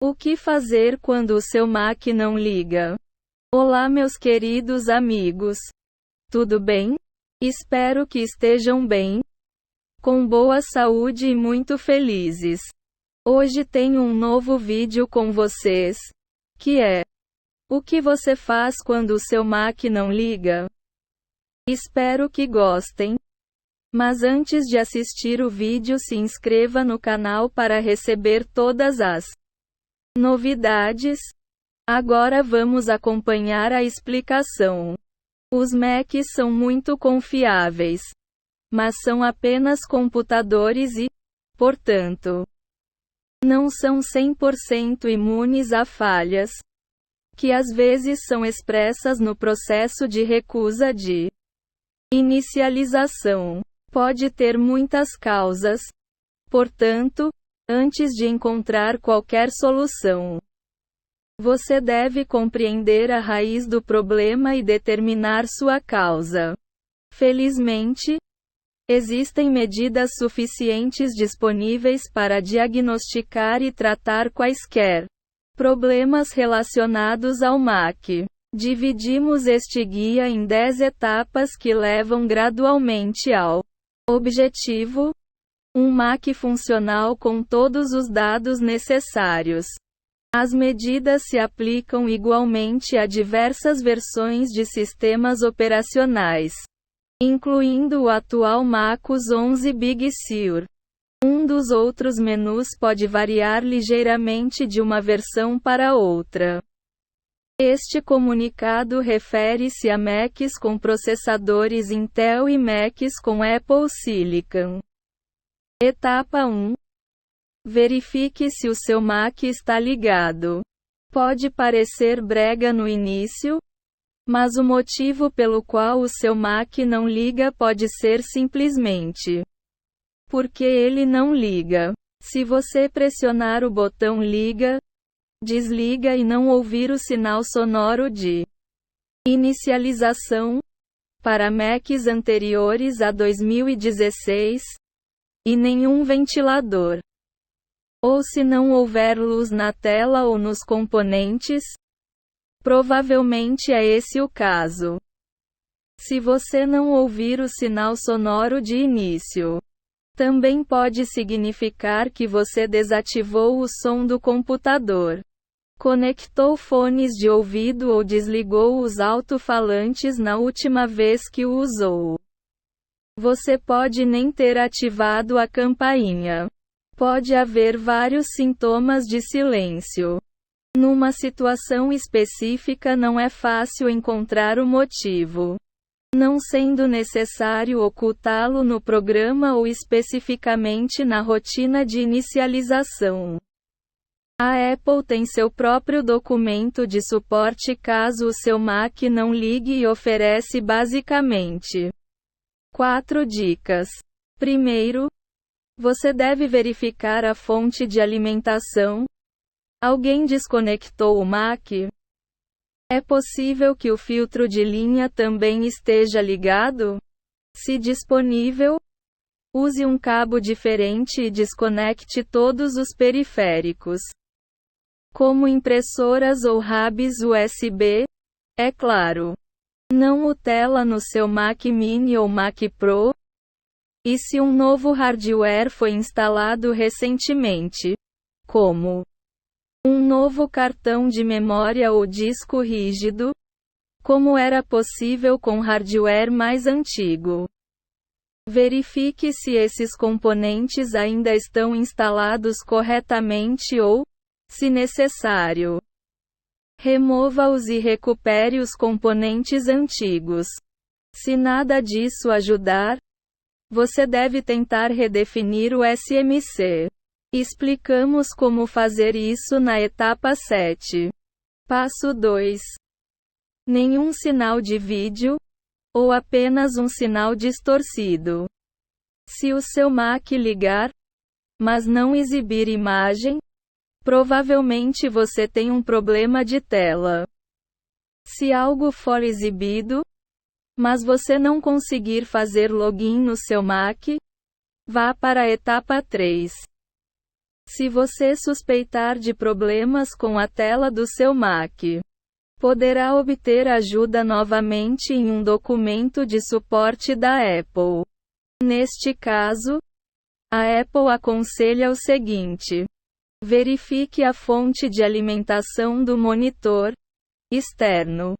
O que fazer quando o seu Mac não liga? Olá, meus queridos amigos. Tudo bem? Espero que estejam bem, com boa saúde e muito felizes. Hoje tenho um novo vídeo com vocês, que é: o que você faz quando o seu Mac não liga? Espero que gostem. Mas antes de assistir o vídeo, se inscreva no canal para receber todas as novidades. Agora vamos acompanhar a explicação. Os Macs são muito confiáveis, mas são apenas computadores e, portanto, não são 100% imunes a falhas, que às vezes são expressas no processo de recusa de inicialização. Pode ter muitas causas. Portanto, antes de encontrar qualquer solução, você deve compreender a raiz do problema e determinar sua causa. Felizmente, existem medidas suficientes disponíveis para diagnosticar e tratar quaisquer problemas relacionados ao Mac. Dividimos este guia em 10 etapas que levam gradualmente ao objetivo: um Mac funcional com todos os dados necessários. As medidas se aplicam igualmente a diversas versões de sistemas operacionais, incluindo o atual MacOS 11 Big Sur. Um dos outros menus pode variar ligeiramente de uma versão para outra. Este comunicado refere-se a Macs com processadores Intel e Macs com Apple Silicon. Etapa 1. Verifique se o seu Mac está ligado. Pode parecer brega no início, mas o motivo pelo qual o seu Mac não liga pode ser simplesmente porque ele não liga. Se você pressionar o botão liga, desliga e não ouvir o sinal sonoro de inicialização para Macs anteriores a 2016, e nenhum ventilador, ou se não houver luz na tela ou nos componentes, provavelmente é esse o caso. Se você não ouvir o sinal sonoro de início, também pode significar que você desativou o som do computador, conectou fones de ouvido ou desligou os alto-falantes na última vez que o usou. Você pode nem ter ativado a campainha. Pode haver vários sintomas de silêncio. Numa situação específica, não é fácil encontrar o motivo, não sendo necessário ocultá-lo no programa ou especificamente na rotina de inicialização. A Apple tem seu próprio documento de suporte caso o seu Mac não ligue e oferece basicamente 4 dicas. Primeiro, você deve verificar a fonte de alimentação. Alguém desconectou o Mac? É possível que o filtro de linha também esteja ligado? Se disponível, use um cabo diferente e desconecte todos os periféricos, como impressoras ou hubs USB, é claro. Não o tela no seu Mac Mini ou Mac Pro. E se um novo hardware foi instalado recentemente, como um novo cartão de memória ou disco rígido, como era possível com hardware mais antigo. Verifique se esses componentes ainda estão instalados corretamente ou, se necessário, remova-os e recupere os componentes antigos. Se nada disso ajudar, você deve tentar redefinir o SMC. Explicamos como fazer isso na etapa 7. Passo 2. Nenhum sinal de vídeo, ou apenas um sinal distorcido. Se o seu Mac ligar, mas não exibir imagem, provavelmente você tem um problema de tela. Se algo for exibido, mas você não conseguir fazer login no seu Mac, vá para a etapa 3. Se você suspeitar de problemas com a tela do seu Mac, poderá obter ajuda novamente em um documento de suporte da Apple. Neste caso, a Apple aconselha o seguinte: verifique a fonte de alimentação do monitor externo.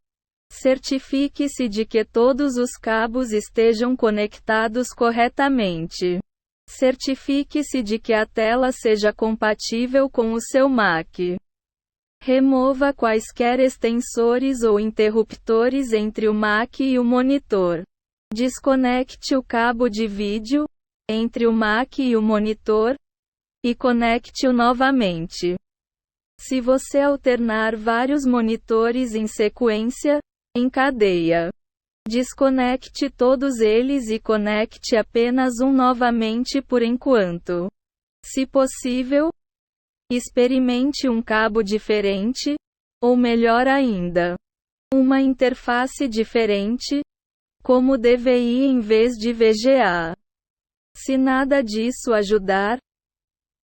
Certifique-se de que todos os cabos estejam conectados corretamente. Certifique-se de que a tela seja compatível com o seu Mac. Remova quaisquer extensores ou interruptores entre o Mac e o monitor. Desconecte o cabo de vídeo entre o Mac e o monitor e conecte-o novamente. Se você alternar vários monitores em sequência, em cadeia, desconecte todos eles e conecte apenas um novamente por enquanto. Se possível, experimente um cabo diferente, ou melhor ainda, uma interface diferente, como DVI em vez de VGA. Se nada disso ajudar,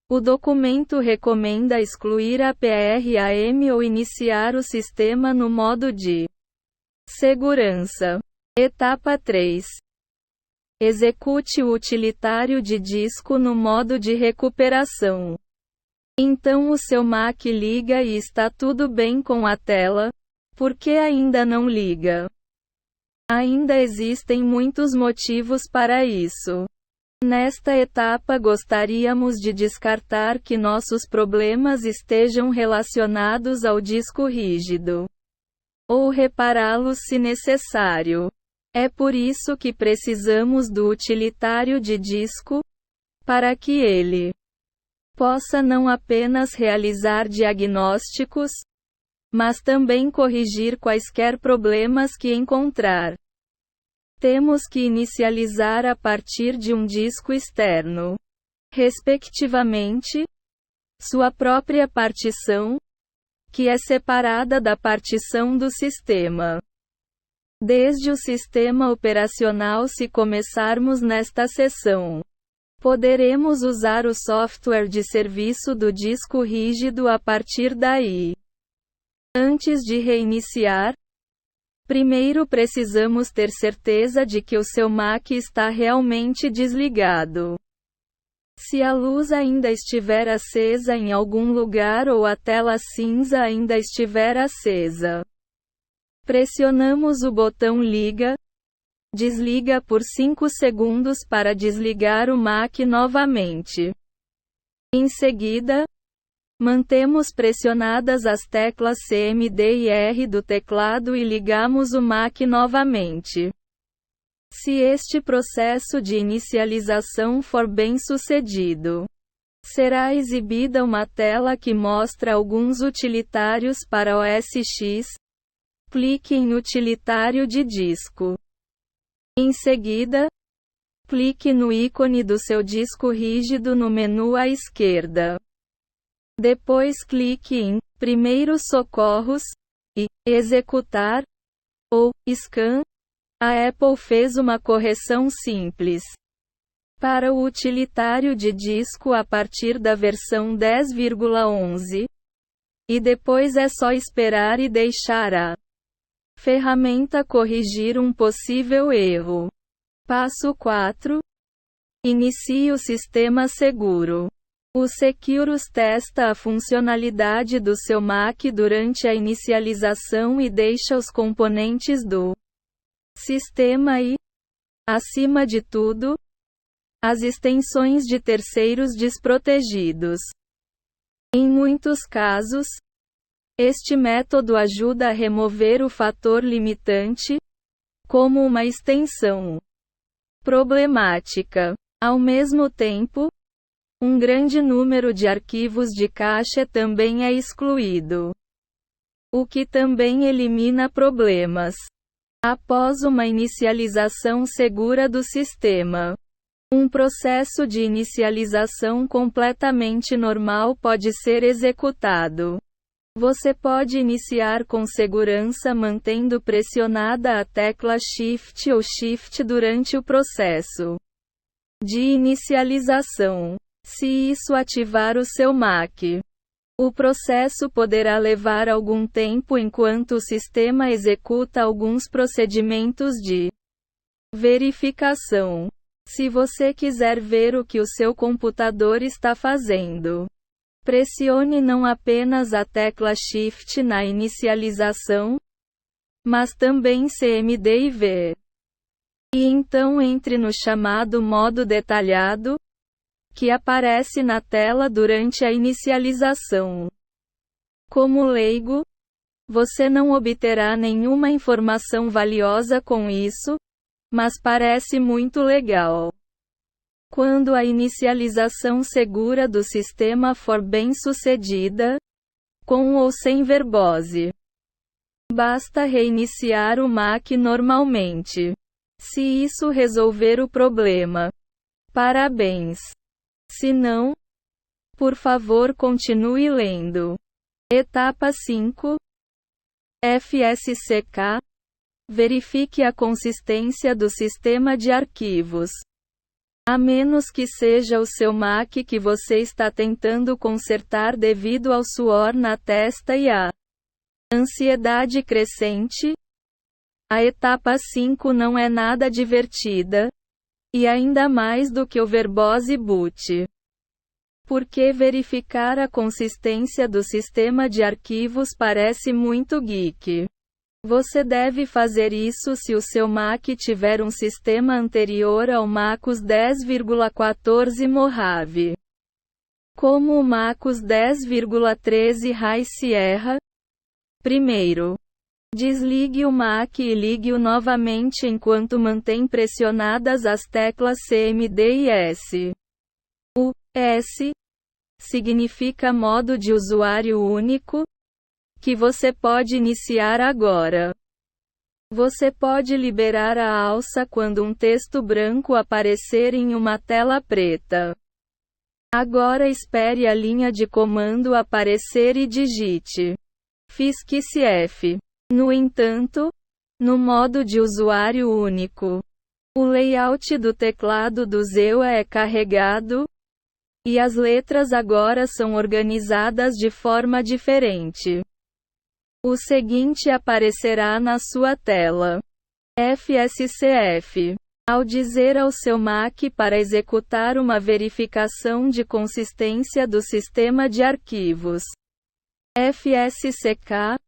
o documento recomenda excluir a PRAM ou iniciar o sistema no modo de segurança. Etapa 3. Execute o utilitário de disco no modo de recuperação. Então o seu Mac liga e está tudo bem com a tela. Por que ainda não liga? Ainda existem muitos motivos para isso. Nesta etapa gostaríamos de descartar que nossos problemas estejam relacionados ao disco rígido, ou repará-los se necessário. É por isso que precisamos do utilitário de disco, para que ele possa não apenas realizar diagnósticos, mas também corrigir quaisquer problemas que encontrar. Temos que inicializar a partir de um disco externo, respectivamente, sua própria partição, que é separada da partição do sistema. Desde o sistema operacional, se começarmos nesta seção, poderemos usar o software de serviço do disco rígido a partir daí. Antes de reiniciar, primeiro precisamos ter certeza de que o seu Mac está realmente desligado. Se a luz ainda estiver acesa em algum lugar ou a tela cinza ainda estiver acesa, pressionamos o botão liga, desliga por 5 segundos para desligar o Mac novamente. Em seguida, mantemos pressionadas as teclas CMD e R do teclado e ligamos o Mac novamente. Se este processo de inicialização for bem sucedido, será exibida uma tela que mostra alguns utilitários para OS X. Clique em Utilitário de disco. Em seguida, clique no ícone do seu disco rígido no menu à esquerda. Depois clique em Primeiros Socorros e Executar ou Scan. A Apple fez uma correção simples para o utilitário de disco a partir da versão 10.11, e depois é só esperar e deixar a ferramenta corrigir um possível erro. Passo 4. Inicie o sistema seguro. O Securus testa a funcionalidade do seu Mac durante a inicialização e deixa os componentes do sistema e, acima de tudo, as extensões de terceiros desprotegidos. Em muitos casos, este método ajuda a remover o fator limitante, como uma extensão problemática. Ao mesmo tempo, um grande número de arquivos de cache também é excluído, o que também elimina problemas. Após uma inicialização segura do sistema, um processo de inicialização completamente normal pode ser executado. Você pode iniciar com segurança mantendo pressionada a tecla Shift ou Shift durante o processo de inicialização. Se isso ativar o seu Mac, o processo poderá levar algum tempo enquanto o sistema executa alguns procedimentos de verificação. Se você quiser ver o que o seu computador está fazendo, pressione não apenas a tecla Shift na inicialização, mas também CMD e V. E então entre no chamado modo detalhado, que aparece na tela durante a inicialização. Como leigo, você não obterá nenhuma informação valiosa com isso, mas parece muito legal. Quando a inicialização segura do sistema for bem sucedida, com ou sem verbose, basta reiniciar o Mac normalmente. Se isso resolver o problema, parabéns. Se não, por favor continue lendo. Etapa 5. FSCK. Verifique a consistência do sistema de arquivos. A menos que seja o seu Mac que você está tentando consertar devido ao suor na testa e à ansiedade crescente, a etapa 5 não é nada divertida, e ainda mais do que o verbose boot. Porque verificar a consistência do sistema de arquivos parece muito geek. Você deve fazer isso se o seu Mac tiver um sistema anterior ao MacOS 10.14 Mojave. Como o MacOS 10.13 High Sierra. Primeiro, desligue o Mac e ligue-o novamente enquanto mantém pressionadas as teclas CMD e S. O S significa modo de usuário único, que você pode iniciar agora. Você pode liberar a alça quando um texto branco aparecer em uma tela preta. Agora espere a linha de comando aparecer e digite FSCF. No entanto, no modo de usuário único, o layout do teclado do ZEUA é carregado, e as letras agora são organizadas de forma diferente. O seguinte aparecerá na sua tela. FSCF. Ao dizer ao seu Mac para executar uma verificação de consistência do sistema de arquivos FSCK,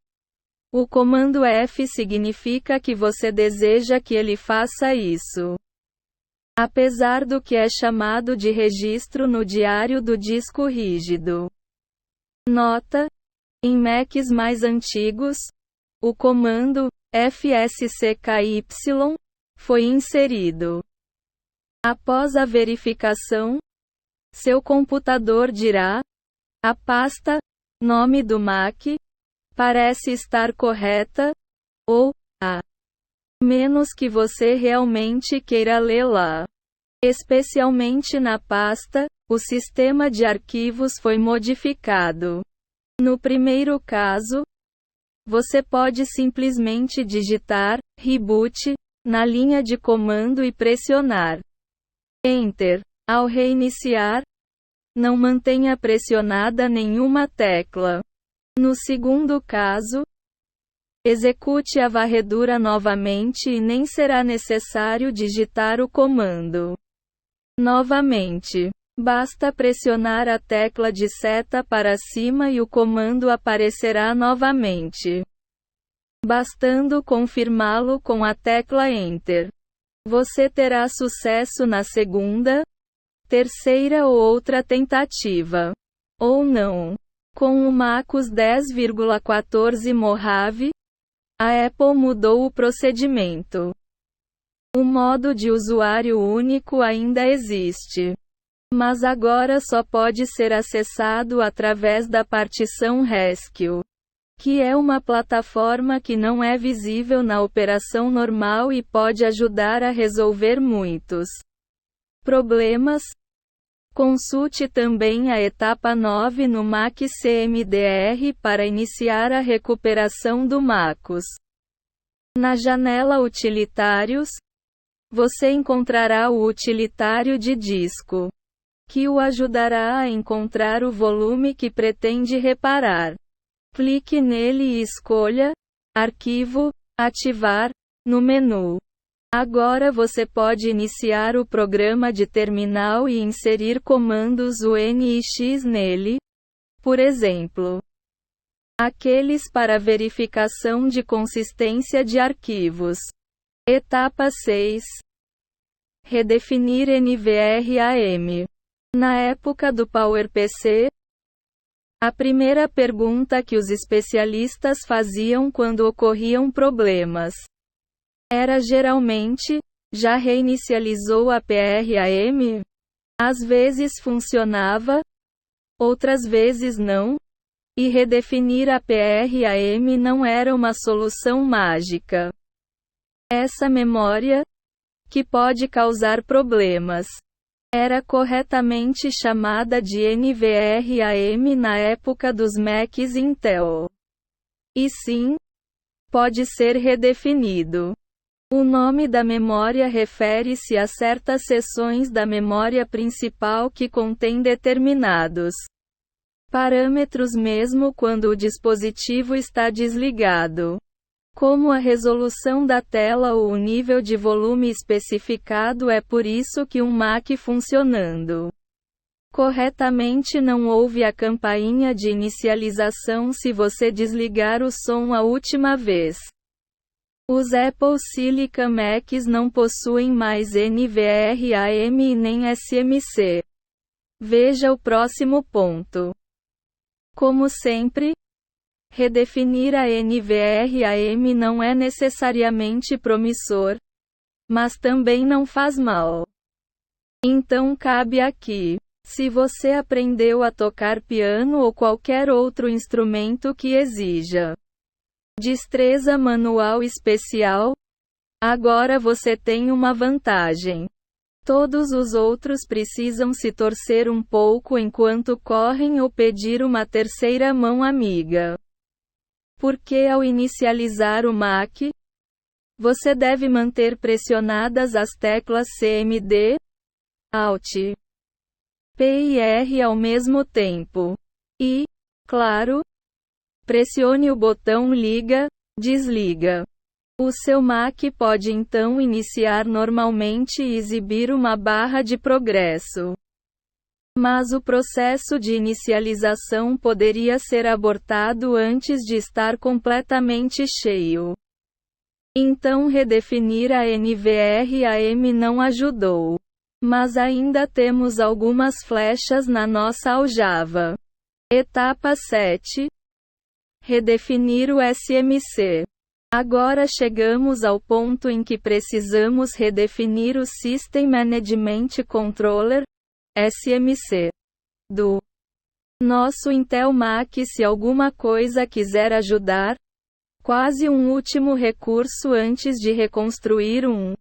o comando F significa que você deseja que ele faça isso. Apesar do que é chamado de registro no diário do disco rígido. Nota: em Macs mais antigos, o comando FSCKY foi inserido. Após a verificação, seu computador dirá: a pasta, nome do Mac, parece estar correta, ou, a menos que você realmente queira lê-la. Especialmente na pasta, o sistema de arquivos foi modificado. No primeiro caso, você pode simplesmente digitar reboot na linha de comando e pressionar Enter. Ao reiniciar, não mantenha pressionada nenhuma tecla. No segundo caso, execute a varredura novamente e nem será necessário digitar o comando novamente. Basta pressionar a tecla de seta para cima e o comando aparecerá novamente. Bastando confirmá-lo com a tecla Enter. Você terá sucesso na segunda, terceira ou outra tentativa. Ou não. Com o MacOS 10.14 Mojave, a Apple mudou o procedimento. O modo de usuário único ainda existe, mas agora só pode ser acessado através da partição Rescue, que é uma plataforma que não é visível na operação normal e pode ajudar a resolver muitos problemas. Consulte também a etapa 9 no Mac CMDR para iniciar a recuperação do MacOS. Na janela Utilitários, você encontrará o utilitário de disco. que o ajudará a encontrar o volume que pretende reparar. Clique nele e escolha Arquivo, Ativar, no menu. Agora você pode iniciar o programa de terminal e inserir comandos UNIX nele, por exemplo, aqueles para verificação de consistência de arquivos. Etapa 6. Redefinir NVRAM. Na época do PowerPC, a primeira pergunta que os especialistas faziam quando ocorriam problemas era geralmente: já reinicializou a PRAM? Às vezes funcionava, outras vezes não, e redefinir a PRAM não era uma solução mágica. Essa memória, que pode causar problemas, era corretamente chamada de NVRAM na época dos Macs Intel. E sim, pode ser redefinido. O nome da memória refere-se a certas seções da memória principal que contém determinados parâmetros mesmo quando o dispositivo está desligado, como a resolução da tela ou o nível de volume especificado. É por isso que um Mac funcionando corretamente não ouve a campainha de inicialização se você desligar o som a última vez. Os Apple Silicon Macs não possuem mais NVRAM e nem SMC. Veja o próximo ponto. Como sempre, redefinir a NVRAM não é necessariamente promissor, mas também não faz mal. Então cabe aqui. Se você aprendeu a tocar piano ou qualquer outro instrumento que exija destreza manual especial, agora você tem uma vantagem. Todos os outros precisam se torcer um pouco enquanto correm ou pedir uma terceira mão amiga. Porque ao inicializar o Mac, você deve manter pressionadas as teclas CMD, Alt, P e R ao mesmo tempo. E, claro, pressione o botão liga, desliga. O seu Mac pode então iniciar normalmente e exibir uma barra de progresso. Mas o processo de inicialização poderia ser abortado antes de estar completamente cheio. Então redefinir a NVRAM não ajudou. Mas ainda temos algumas flechas na nossa aljava. Etapa 7. Redefinir o SMC. Agora chegamos ao ponto em que precisamos redefinir o System Management Controller, SMC, do nosso Intel Mac. Se alguma coisa quiser ajudar, quase um último recurso antes de reconstruir um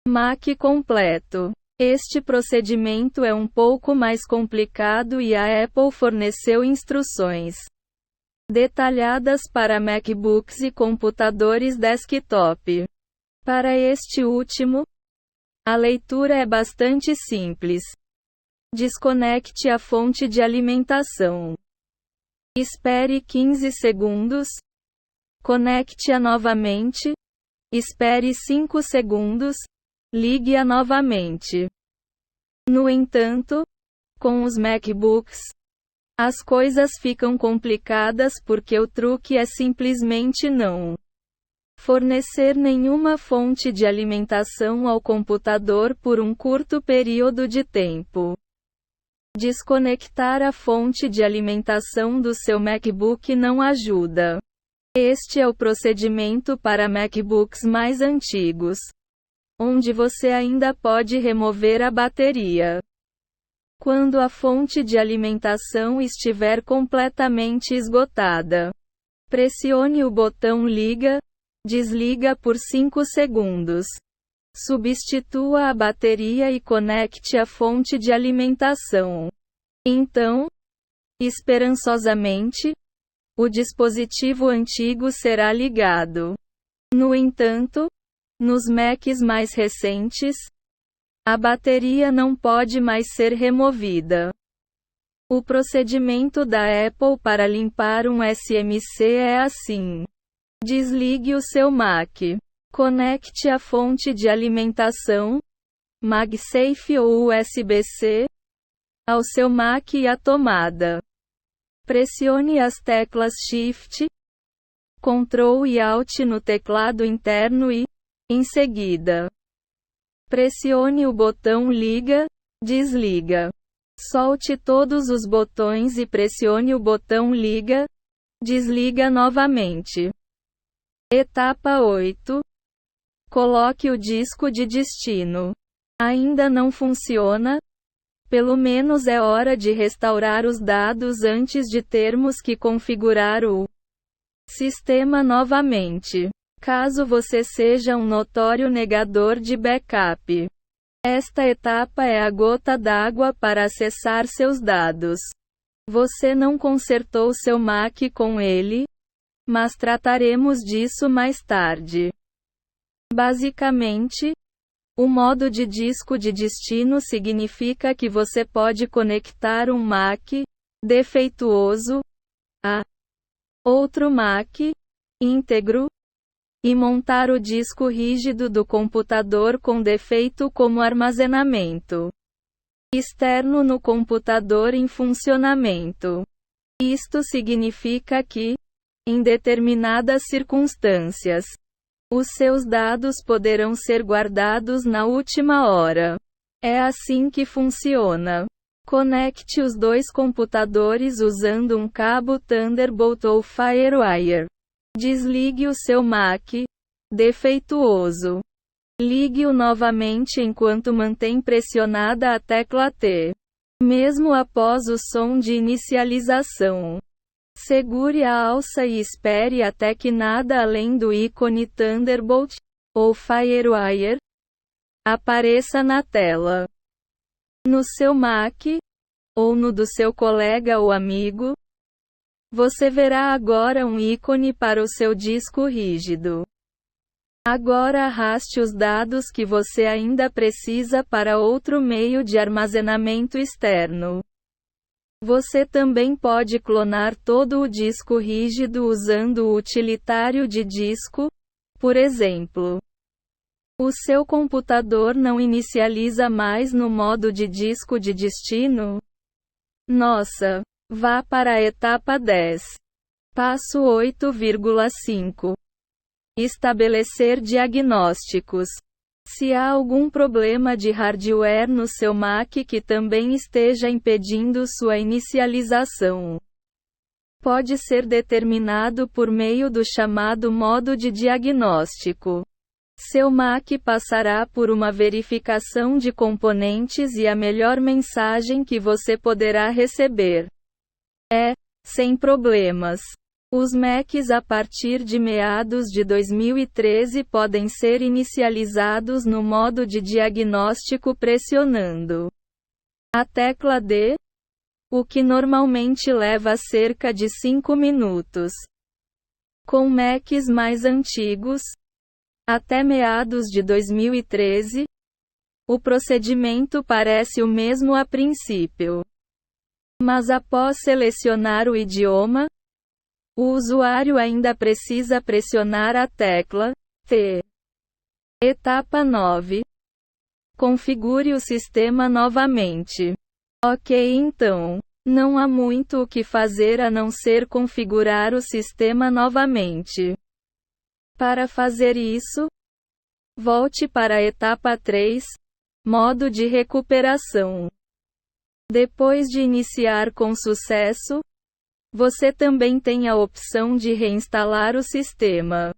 Mac completo. Este procedimento é um pouco mais complicado e a Apple forneceu instruções detalhadas para MacBooks e computadores desktop. Para este último, a leitura é bastante simples. Desconecte a fonte de alimentação. Espere 15 segundos. Conecte-a novamente. Espere 5 segundos. Ligue-a novamente. No entanto, com os MacBooks, as coisas ficam complicadas porque o truque é simplesmente não fornecer nenhuma fonte de alimentação ao computador por um curto período de tempo. Desconectar a fonte de alimentação do seu MacBook não ajuda. Este é o procedimento para MacBooks mais antigos, onde você ainda pode remover a bateria. Quando a fonte de alimentação estiver completamente esgotada, pressione o botão liga, desliga por 5 segundos. Substitua a bateria e conecte a fonte de alimentação. Então, esperançosamente, o dispositivo antigo será ligado. No entanto, nos Macs mais recentes, A bateria não pode mais ser removida. O procedimento da Apple para limpar um SMC é assim. Desligue o seu Mac. Conecte a fonte de alimentação, MagSafe ou USB-C, ao seu Mac e a tomada. Pressione as teclas Shift, Ctrl e Alt no teclado interno e, em seguida, pressione o botão Liga, Desliga. Solte todos os botões e pressione o botão Liga, Desliga novamente. Etapa 8. Coloque o disco de destino. Ainda não funciona? Pelo menos é hora de restaurar os dados antes de termos que configurar o sistema novamente. Caso você seja um notório negador de backup. Esta etapa é a gota d'água para acessar seus dados. Você não consertou seu Mac com ele, mas trataremos disso mais tarde. Basicamente, o modo de disco de destino significa que você pode conectar um Mac defeituoso a outro Mac íntegro e montar o disco rígido do computador com defeito como armazenamento externo no computador em funcionamento. Isto significa que, em determinadas circunstâncias, os seus dados poderão ser guardados na última hora. É assim que funciona. Conecte os dois computadores usando um cabo Thunderbolt ou FireWire. Desligue o seu Mac defeituoso. Ligue-o novamente enquanto mantém pressionada a tecla T. Mesmo após o som de inicialização. Segure a alça e espere até que nada além do ícone Thunderbolt ou FireWire apareça na tela. No seu Mac, ou no do seu colega ou amigo, você verá agora um ícone para o seu disco rígido. Agora arraste os dados que você ainda precisa para outro meio de armazenamento externo. Você também pode clonar todo o disco rígido usando o utilitário de disco, por exemplo. O seu computador não inicializa mais no modo de disco de destino? Nossa! Vá para a etapa 10. Passo 8,5. Estabelecer diagnósticos. Se há algum problema de hardware no seu Mac que também esteja impedindo sua inicialização, pode ser determinado por meio do chamado modo de diagnóstico. Seu Mac passará por uma verificação de componentes e a melhor mensagem que você poderá receber é: sem problemas. Os Macs a partir de meados de 2013 podem ser inicializados no modo de diagnóstico pressionando a tecla D, o que normalmente leva cerca de 5 minutos. Com Macs mais antigos, até meados de 2013, o procedimento parece o mesmo a princípio. Mas após selecionar o idioma, o usuário ainda precisa pressionar a tecla T. Etapa 9. Configure o sistema novamente. Ok, então, não há muito o que fazer a não ser configurar o sistema novamente. Para fazer isso, volte para a etapa 3, modo de recuperação. Depois de iniciar com sucesso, você também tem a opção de reinstalar o sistema.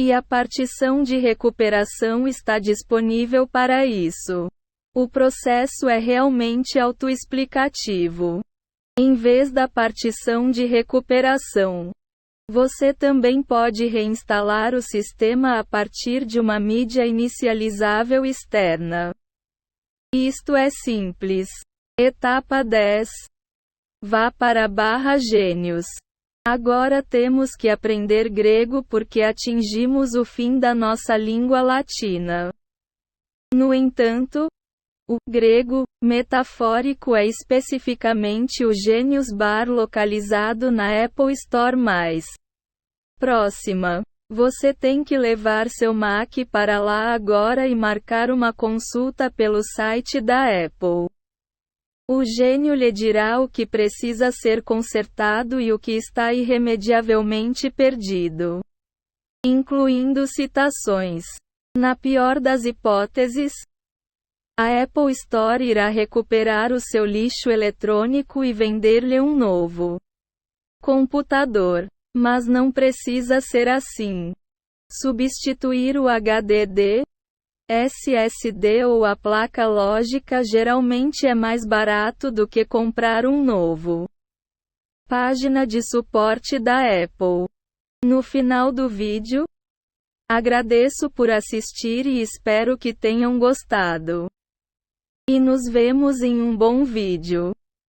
E a partição de recuperação está disponível para isso. O processo é realmente autoexplicativo. Em vez da partição de recuperação, você também pode reinstalar o sistema a partir de uma mídia inicializável externa. Isto é simples. Etapa 10. Vá para a _Gênios. Agora temos que aprender grego porque atingimos o fim da nossa língua latina. No entanto, o grego metafórico é especificamente o Genius Bar localizado na Apple Store mais próxima. Você tem que levar seu Mac para lá agora e marcar uma consulta pelo site da Apple. O gênio lhe dirá o que precisa ser consertado e o que está irremediavelmente perdido, incluindo citações. Na pior das hipóteses, a Apple Store irá recuperar o seu lixo eletrônico e vender-lhe um novo computador. Mas não precisa ser assim. Substituir o HDD, SSD ou a placa lógica geralmente é mais barato do que comprar um novo. Página de suporte da Apple. No final do vídeo, agradeço por assistir e espero que tenham gostado. E nos vemos em um bom vídeo.